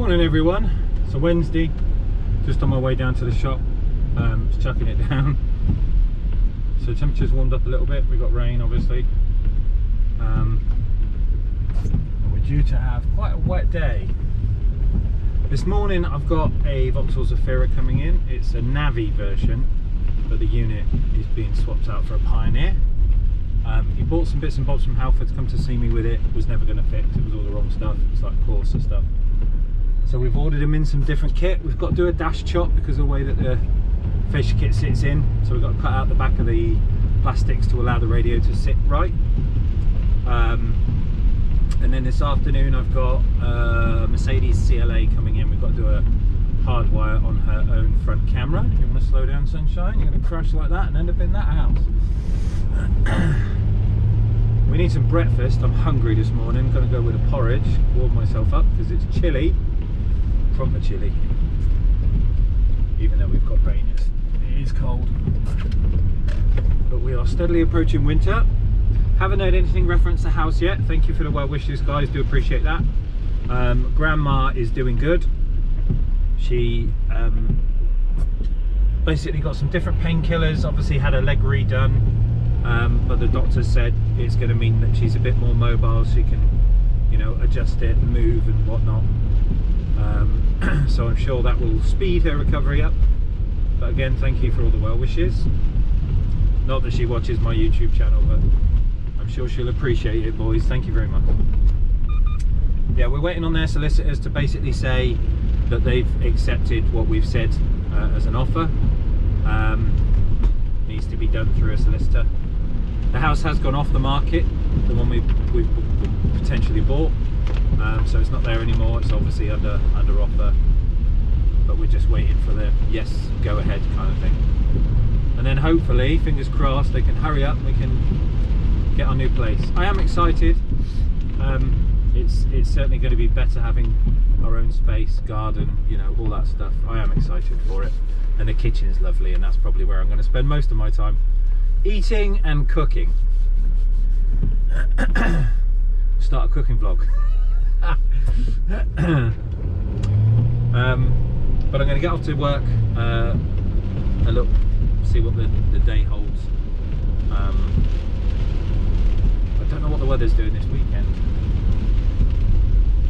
Morning everyone. It's a Wednesday, just on my way down to the shop, just chucking it down. So temperature's warmed up a little bit. We've got rain obviously, we're due to have quite a wet day. This morning I've got a Vauxhall Zafira coming in. It's a Navi version, but the unit is being swapped out for a Pioneer. He bought some bits and bobs from Halford to come to see me with it. Was never going to fix, it was all the wrong stuff. It's like Corsa stuff. So we've ordered him in some different kit. We've got to do a dash chop because of the way that the fascia kit sits in. So we've got to cut out the back of the plastics to allow the radio to sit right. And then this afternoon I've got Mercedes CLA coming in. We've got to do a hardwire on her own front camera. You want to slow down, sunshine? You're going to crash like that and end up in that house. We need some breakfast. I'm hungry this morning. I'm going to go with a porridge, warm myself up because it's chilly, proper chilly. Even though we've got rain, it is cold. But we are steadily approaching winter. Haven't heard anything reference the house yet. Thank you for the well wishes, guys. Do appreciate that. Grandma is doing good. She basically got some different painkillers. Obviously had her leg redone. But the doctor said it's going to mean that she's a bit more mobile, she can, you know, adjust it, move and whatnot. So I'm sure that will speed her recovery up. But again, thank you for all the well wishes. Not that she watches my YouTube channel, but I'm sure she'll appreciate it, boys. Thank you very much. Yeah, we're waiting on their solicitors to basically say that they've accepted what we've said as an offer. Needs to be done through a solicitor. The house has gone off the market, the one we've potentially bought, so it's not there anymore. It's obviously under offer, but we're just waiting for the yes, go ahead kind of thing. And then hopefully, fingers crossed, they can hurry up and we can get our new place. I am excited. It's certainly going to be better having our own space, garden, you know, all that stuff. I am excited for it. And the kitchen is lovely, and that's probably where I'm going to spend most of my time. Eating and cooking. Start a cooking vlog. But I'm going to get off to work and look, see what the day holds. I don't know what the weather's doing this weekend.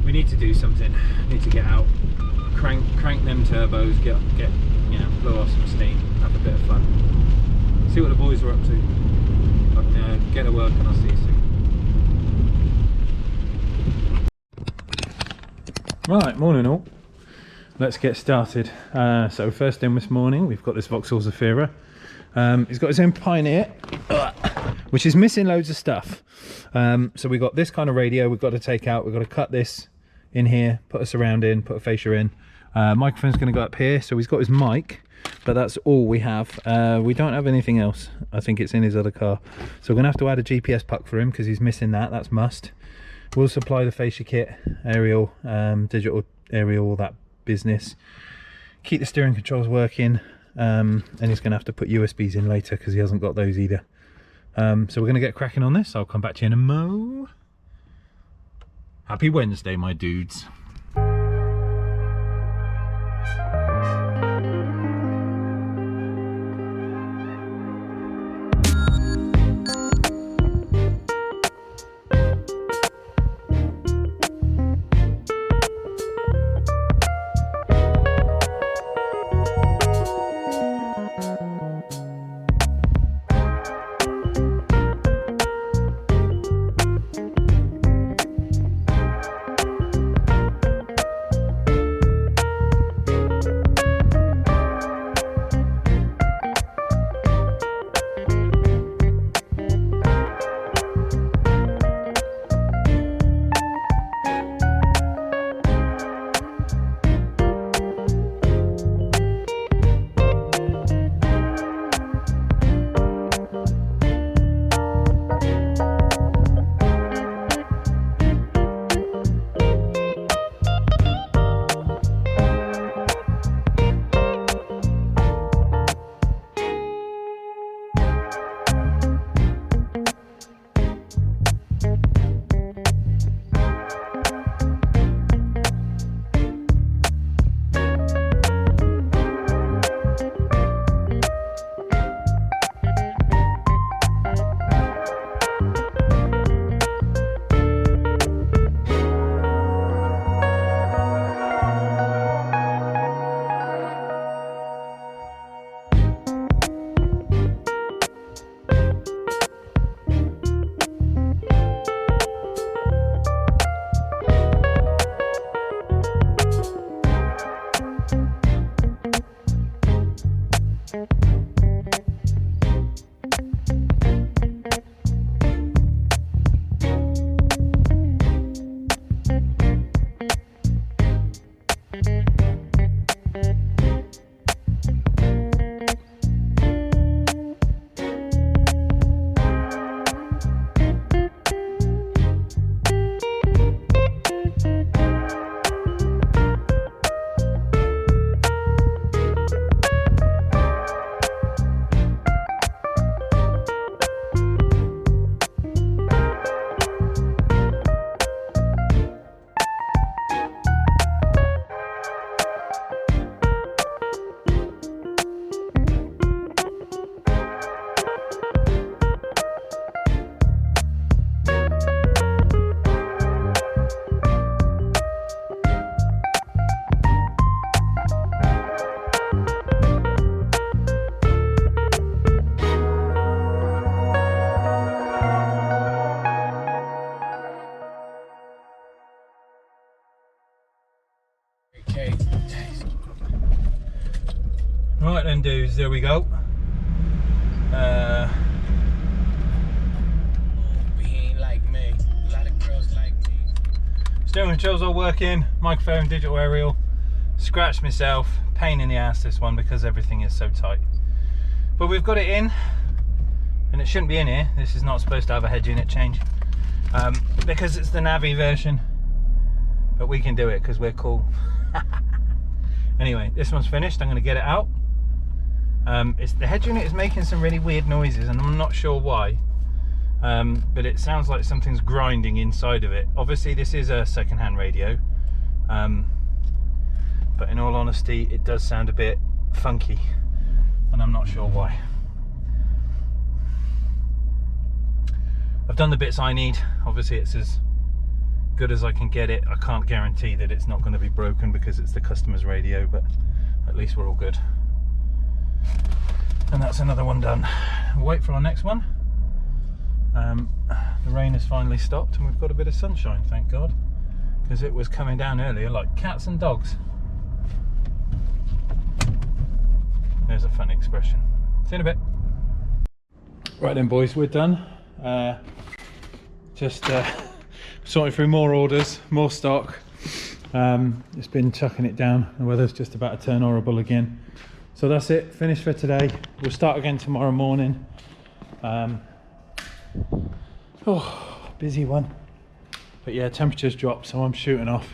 We need to do something. Need to get out, crank them turbos, get you know, blow off some steam, have a bit of fun. See what the boys are up to. But get to work and I'll see you soon. Right, morning all. Let's get started. So first thing this morning, we've got this Vauxhall Zafira. He's got his own Pioneer, which is missing loads of stuff. So we've got this kind of radio we've got to take out. We've got to cut this in here, put a surround in, put a fascia in. Microphone's going to go up here, so he's got his mic, but that's all we have. We don't have anything else. I think it's in his other car, so we're going to have to add a GPS puck for him because he's missing that. That's must. We'll supply the fascia kit, aerial, digital aerial, all that business. Keep the steering controls working, and he's going to have to put USBs in later because he hasn't got those either. So we're going to get cracking on this. I'll come back to you in a mo. Happy Wednesday, my dudes. Right then dudes, there we go. He ain't like me. A lot of girls like me. Steering controls all working, microphone, digital aerial. Scratched myself, pain in the ass this one because everything is so tight. But we've got it in, and it shouldn't be in here. This is not supposed to have a head unit change because it's the Navi version. But we can do it because we're cool. Anyway, this one's finished. I'm going to get it out. The head unit is making some really weird noises, and I'm not sure why. But it sounds like something's grinding inside of it. Obviously, this is a second-hand radio. But in all honesty, it does sound a bit funky, and I'm not sure why. I've done the bits I need. Obviously, it's as good as I can get it. I can't guarantee that it's not going to be broken because it's the customer's radio, but at least we're all good. And that's another one done. We'll wait for our next one. The rain has finally stopped and we've got a bit of sunshine, thank God, because it was coming down earlier like cats and dogs. There's a funny expression. See you in a bit. Right then boys, we're done. Just sorting through more orders, more stock. It's been chucking it down. The weather's just about to turn horrible again. So that's it, finished for today. We'll start again tomorrow morning. Oh, busy one. But yeah, temperatures dropped, so I'm shooting off.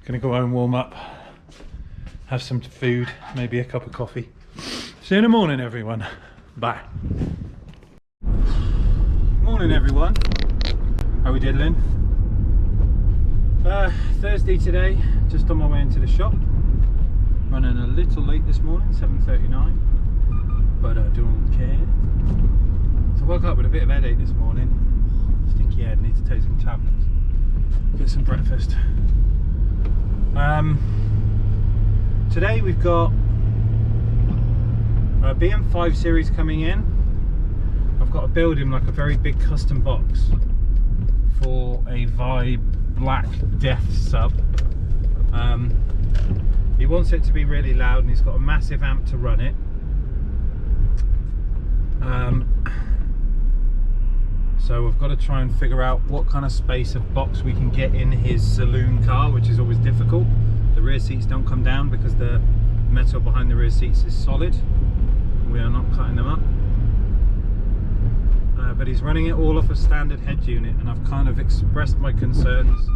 Gonna go home, warm up, have some food, maybe a cup of coffee. See you in the morning, everyone. Bye. Morning, everyone. How we diddling? Thursday today, just on my way into the shop. Running a little late this morning, 7:39, but I don't care. So I woke up with a bit of headache this morning. Stinky head, need to take some tablets. Get some breakfast. Today we've got a BM5 series coming in. I've got to build him like a very big custom box for a Vibe Black Death sub. He wants it to be really loud and he's got a massive amp to run it. So we've got to try and figure out what kind of space of box we can get in his saloon car, which is always difficult. The rear seats don't come down because the metal behind the rear seats is solid. We are not cutting them up. But he's running it all off a standard head unit, and I've kind of expressed my concerns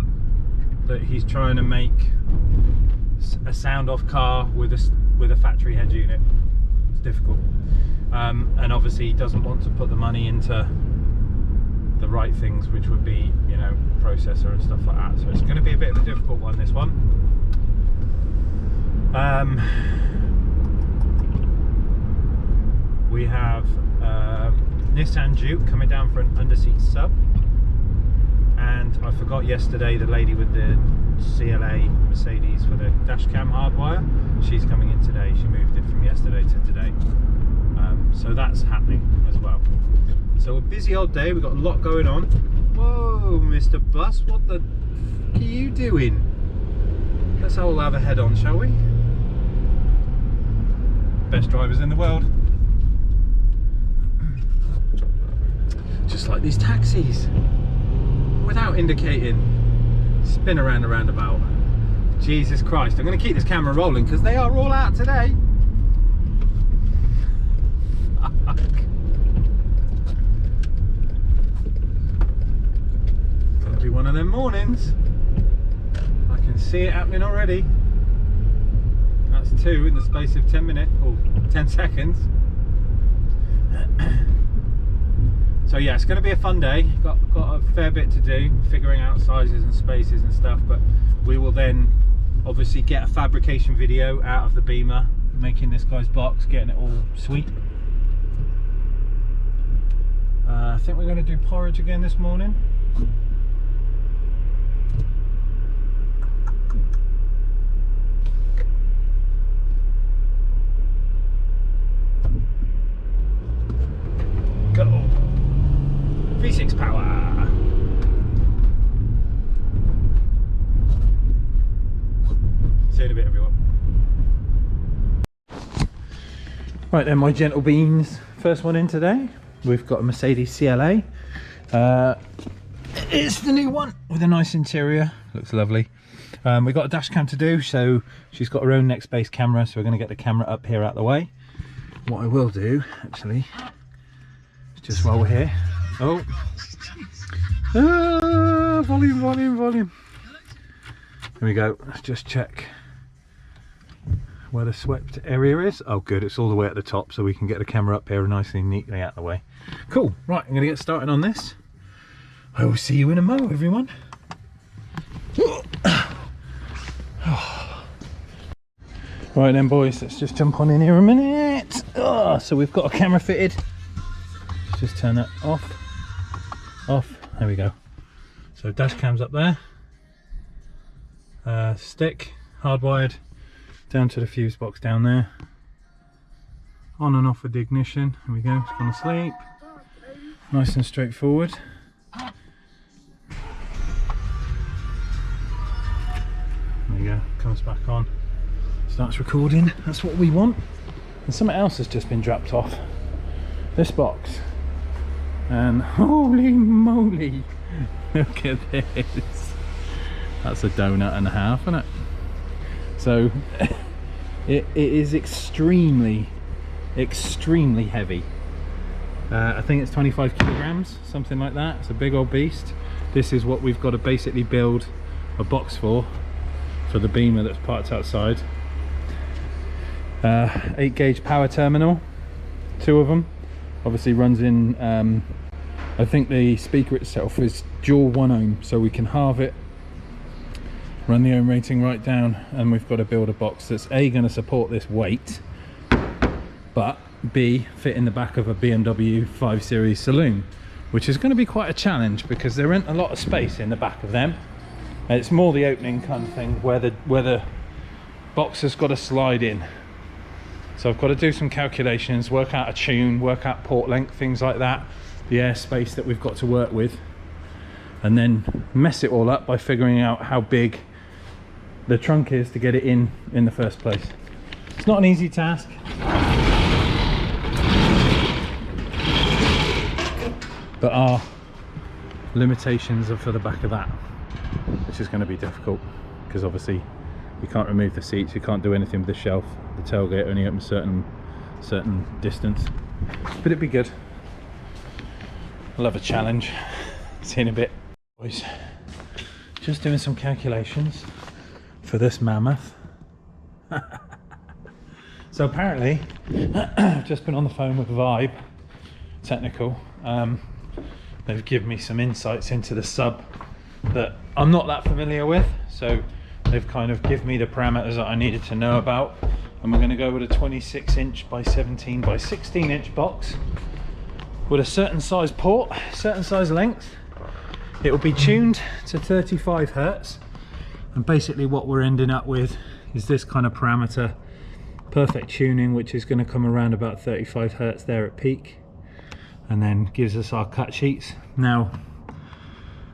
that he's trying to make a sound off car with a factory head unit. It's difficult, and obviously he doesn't want to put the money into the right things, which would be, you know, processor and stuff like that. So it's going to be a bit of a difficult one, this one. We have Nissan Juke coming down for an underseat sub, and I forgot yesterday the lady with the CLA Mercedes for the dash cam hardwire. She's coming in today. She moved it from yesterday to today, so that's happening as well. So a busy old day. We've got a lot going on. Whoa, Mr. Bus, what the f are you doing? Let's all have a head on, shall we? Best drivers in the world. Just like these taxis, without indicating. Spin around a roundabout. Jesus Christ, I'm going to keep this camera rolling because they are all out today. Fuck. Gonna be one of them mornings. I can see it happening already. That's 2 in the space of 10 minutes or 10 seconds. So yeah, it's going to be a fun day. Got a fair bit to do, figuring out sizes and spaces and stuff, but we will then obviously get a fabrication video out of the Beamer, making this guy's box, getting it all sweet. I think we're going to do porridge again this morning. Go! V6 power! See you in a bit, everyone. Right then, my gentle beans. First one in today. We've got a Mercedes CLA. It's the new one with a nice interior. Looks lovely. We've got a dash cam to do, so she's got her own next base camera, so we're going to get the camera up here out the way. What I will do, actually, just while we're here. Oh, volume. There we go. Let's just check where the swept area is. Oh good, it's all the way at the top, so we can get the camera up here nicely and neatly out of the way. Cool. Right, I'm gonna get started on this. I will see you in a mo, everyone. Right then, boys, let's just jump on in here a minute. So we've got a camera fitted. Let's just turn that off. There we go. So dash cam's up there. Stick hardwired down to the fuse box down there. On and off with the ignition. Here we go. It's gone to sleep. Nice and straightforward. There you go. Comes back on. Starts recording. That's what we want. And something else has just been dropped off. This box. And holy moly! Look at this. That's a donut and a half, isn't it? So it is extremely heavy. I think it's 25 kilograms, something like that. It's a big old beast. This is what we've got to basically build a box for the beamer that's parked outside. 8 gauge power terminal, 2 of them. Obviously runs in, I think the speaker itself is dual 1 ohm, so we can halve it, run the ohm rating right down, and we've got to build a box that's A, going to support this weight, but B, fit in the back of a BMW 5 Series saloon, which is going to be quite a challenge because there isn't a lot of space in the back of them. It's more the opening kind of thing where the box has got to slide in. So I've got to do some calculations, work out a tune, work out port length, things like that, the airspace that we've got to work with, and then mess it all up by figuring out how big the trunk is to get it in the first place. It's not an easy task. But our limitations are for the back of that, which is going to be difficult because obviously you can't remove the seats, you can't do anything with the shelf, the tailgate only opens certain distance, but it'd be good. I love a challenge. See you in a bit, boys. Just doing some calculations for this mammoth. So apparently I've just been on the phone with Vibe Technical. They've given me some insights into the sub that I'm not that familiar with, so they've kind of given me the parameters that I needed to know about, and we're going to go with a 26 inch by 17 by 16 inch box with a certain size port, certain size length. It will be tuned to 35 hertz, and basically what we're ending up with is this kind of parameter, perfect tuning, which is going to come around about 35 hertz there at peak, and then gives us our cut sheets. Now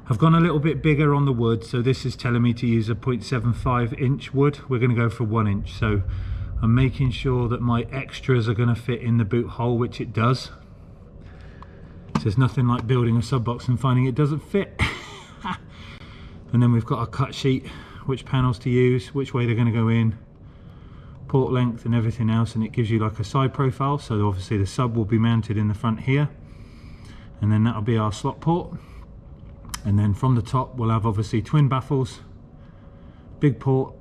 I've gone a little bit bigger on the wood, so this is telling me to use a 0.75 inch wood. We're going to go for 1 inch, so I'm making sure that my extras are going to fit in the boot hole, which it does. So there's nothing like building a sub box and finding it doesn't fit. And then we've got a cut sheet, which panels to use, which way they're going to go in, port length and everything else, and it gives you like a side profile. So obviously the sub will be mounted in the front here, and then that'll be our slot port. And then from the top we'll have obviously twin baffles, big port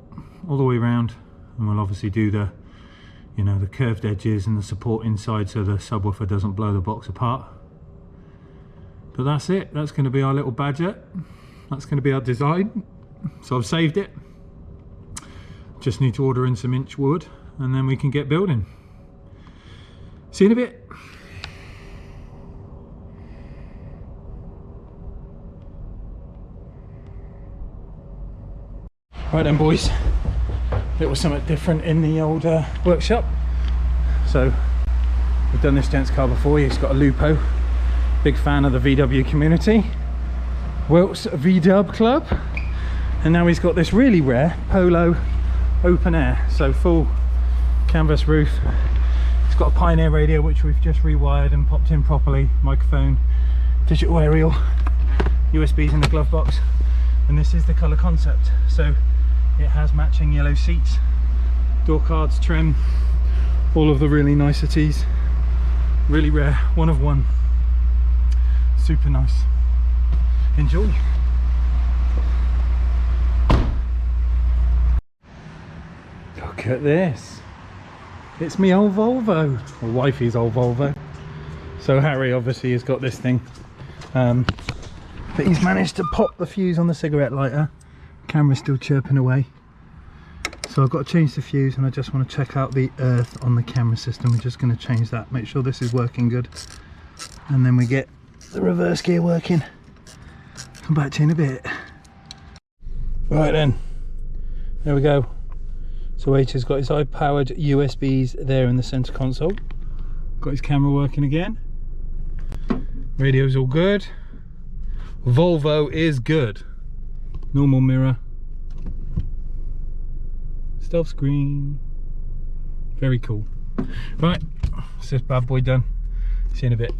all the way around, and we'll obviously do the, you know, the curved edges and the support inside so the subwoofer doesn't blow the box apart. But that's it, that's going to be our little Badger, that's going to be our design. So I've saved it, just need to order in some inch wood and then we can get building. See you in a bit. Right then, boys, it was something different in the old workshop. So we've done this gent's car before. He's got a Lupo, big fan of the VW community, Wilt's VW Club, and now he's got this really rare Polo open air, so full canvas roof. It's It's got a Pioneer radio which we've just rewired and popped in properly, microphone, digital aerial, USBs in the glove box, and this is the colour concept. So it has matching yellow seats, door cards, trim, all of the really niceties. Really rare, one of one. Super nice. Enjoy. Look at this. It's me old Volvo, or wifey's old Volvo. So Harry obviously has got this thing, but he's managed to pop the fuse on the cigarette lighter. Camera's still chirping away. So I've got to change the fuse, and I just want to check out the earth on the camera system. We're just going to change that, make sure this is working good, and then we get the reverse gear working. Come back to you in a bit. Right then, there we go. So H has got his high-powered USBs there in the center console. Got his camera working again. Radio's all good. Volvo is good. Normal mirror. Stealth screen. Very cool. Right, that's this bad boy done. See you in a bit.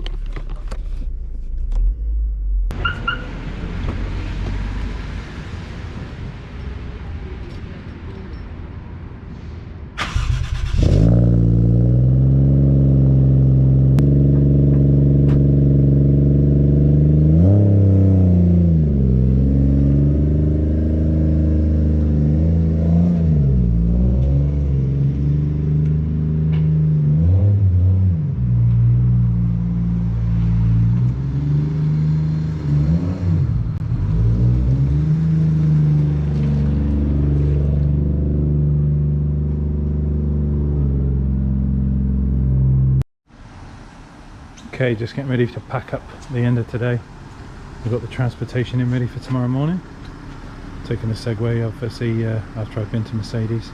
Okay, just getting ready to pack up the end of today. We've got the transportation in ready for tomorrow morning. Taking the Segway, obviously, after I've been to Mercedes.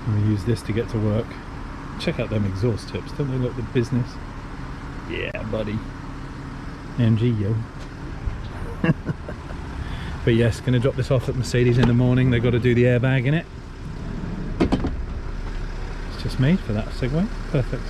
And we use this to get to work. Check out them exhaust tips, don't they look the business? Yeah, buddy. MG, yo. But yes, going to drop this off at Mercedes in the morning. They've got to do the airbag in it. It's just made for that Segway. Perfect.